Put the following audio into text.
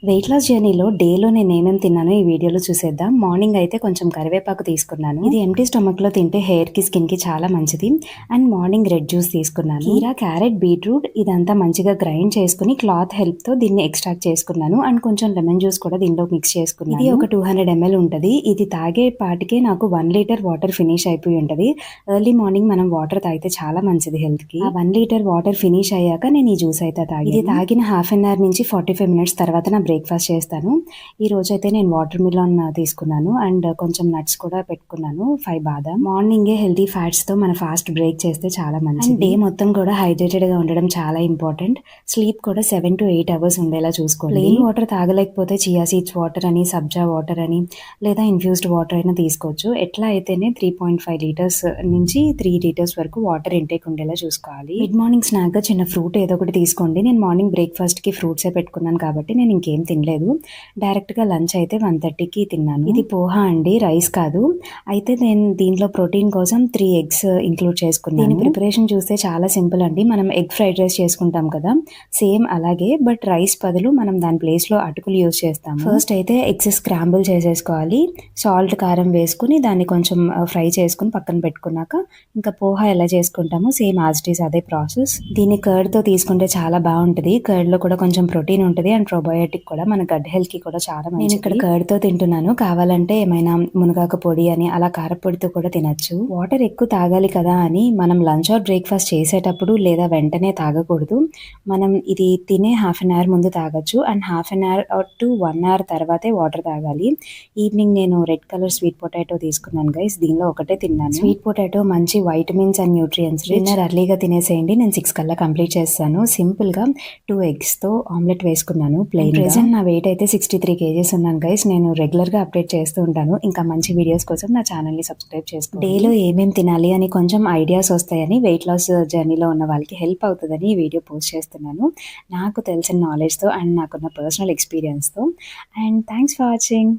Weight loss జర్నీలో డేలో నేనేమేమి తిన్నానో ఈ వీడియోలో చూసేద్దాం. మార్నింగ్ అయితే కొంచెం కరివేపాకు తీసుకున్నాను. ఇది ఎంప్టీ స్టమక్‌లో తింటే హెయిర్‌కి, స్కిన్‌కి చాలా మంచిది. అండ్ మార్నింగ్ రెడ్ జ్యూస్ తీసుకున్నాను. కీరా, క్యారెట్, బీట్రూట్ ఇదంతా మంచిగా గ్రైండ్ చేసుకొని క్లాత్ హెల్ప్‌తో దీన్ని ఎక్స్ట్రాక్ట్ చేసుకున్నాను. అండ్ కొంచెం లెమన్ జ్యూస్ కూడా దీనిలో మిక్స్ చేసుకున్నాను. ఇది ఒక 200 ml ఉంటది. ఇది తాగే పాటికే నాకు 1 లీటర్ వాటర్ ఫినిష్ అయిపోయి ఉంటది. ఎర్లీ మార్నింగ్ మనం వాటర్ తాగితే చాలా మంచిది హెల్త్‌కి. ఆ 1 లీటర్ వాటర్ ఫినిష్ అయ్యాక నేను ఈ జ్యూస్ అయితే తాగాను. ఇది తాగిన హాఫ్ అన్ అవర్ నుంచి 45 మినిట్స్ తర్వాత నా బ్రేక్‌ఫాస్ట్ చేస్తాను. ఈ రోజైతే నేను వాటర్ మిలన్ తీసుకున్నాను. అండ్ కొంచెం నట్స్ కూడా పెట్టుకున్నాను. 5 బాదాం. మార్నింగే హెల్తీ ఫ్యాట్స్‌తో మన ఫాస్ట్ బ్రేక్ చేస్తే చాలా మంచిది. అండ్ డే మొత్తం కూడా హైడ్రేటెడ్‌గా ఉండడం చాలా ఇంపార్టెంట్. స్లీప్ కూడా 7-8 అవర్స్ ఉండేలా చూసుకోండి. ప్లెయిన్ వాటర్ తాగలేకపోతే చియా సీడ్స్ వాటర్ అని, సబ్జా వాటర్ అని లేదా ఇన్ఫ్యూజ్డ్ వాటర్ అయినా తీసుకోవచ్చు. ఎట్లా అయితేనే 3.5 లీటర్స్ నుంచి 3 లీటర్స్ వరకు వాటర్ ఇంటేక్ ఉండేలా చూసుకోవాలి. మిడ్ మార్నింగ్ స్నాక్‌గా చిన్న ఫ్రూట్ ఏదో ఒకటి తీసుకోండి. నేను మార్నింగ్ బ్రేక్‌ఫాస్ట్‌కి ఫ్రూట్సే పెట్టుకున్నాను కాబట్టి నేను ఇంకేం తినలేదు. డైరెక్ట్‌గా లంచ్ అయితే 1:30కి తిన్నాను. ఇది పోహా అండి, రైస్ కాదు. అయితే నేను దీంట్లో ప్రోటీన్ కోసం 3 ఎగ్స్ ఇంక్లూడ్ చేసుకున్నాను. దీని ప్రిపరేషన్ చూస్తే చాలా సింపుల్ అండి. మనం ఎగ్ ఫ్రైడ్ రైస్ చేసుకుంటాం కదా, సేమ్ అలాగే. బట్ రైస్ బదులు మనం దాని ప్లేస్‌లో అటుకులు యూజ్ చేస్తాము. ఫస్ట్ అయితే ఎగ్స్ స్క్రాంబుల్ చేసేసుకోవాలి. సాల్ట్, కారం వేసుకుని దాన్ని కొంచెం ఫ్రై చేసుకుని పక్కన పెట్టుకున్నాక ఇంకా పోహా ఎలా చేసుకుంటామో సేమ్ యాజ్ ఇట్ ఈస్ అదే ప్రాసెస్. దీన్ని కర్డ్‌తో తీసుకుంటే చాలా బాగుంటది. కర్డ్‌లో కూడా కొంచెం ప్రోటీన్ ఉంటది అండ్ ప్రోబయోటిక్ కూడా మన గట్ హెల్త్‌కి కూడా చాలా మంచిది. నేను ఇక్కడ కర్డ్‌తో తింటున్నాను. కావాలంటే ఏమైనా మునగాకు పొడి అని అలా కారపొడితో కూడా తినొచ్చు. వాటర్ ఎక్కువ తాగాలి కదా అని మనం లంచ్ ఆర్ బ్రేక్‌ఫాస్ట్ చేసేటప్పుడు లేదా వెంటనే తాగకూడదు. మనం ఇది తినే హాఫ్ అన్ అవర్ ముందు తాగొచ్చు. And half an hour to 1 hour తర్వాతే వాటర్ తాగాలి. ఈవినింగ్ నేను రెడ్ కలర్ స్వీట్ పొటాటో తీసుకున్నాను గైస్. దీనిలో ఒకటే తిన్నాను. స్వీట్ పొటాటో మంచి వైటమిన్స్ అండ్ న్యూట్రియంట్స్. డిన్నర్ ఎర్లీగా తినేసేయండి. నేను 6 కల్లా కంప్లీట్ చేస్తాను. సింపుల్‌గా 2 ఎగ్స్‌తో ఆమ్లెట్ వేసుకున్నాను ప్లెయిన్‌గా. ప్రెజెంట్ నా వెయిట్ అయితే 63 కేజీస్ ఉన్నాను గైస్. నేను రెగ్యులర్‌గా అప్డేట్ చేస్తూ ఉంటాను. ఇంకా మంచి వీడియోస్ కోసం నా ఛానల్‌ని సబ్స్క్రైబ్ చేసుకోండి. డేలో ఏమేమి తినాలి అని కొంచెం ఐడియాస్ వస్తాయని, వెయిట్ లాస్ జర్నీలో ఉన్న వాళ్ళకి హెల్ప్ అవుతుందని ఈ వీడియో పోస్ట్ చేస్తున్నాను. నాకు తెలిసిన నాలెడ్జ్‌తో అండ్ నాకున్న పర్సనల్ ఎక్స్పీరియన్స్‌తో. And thanks for watching.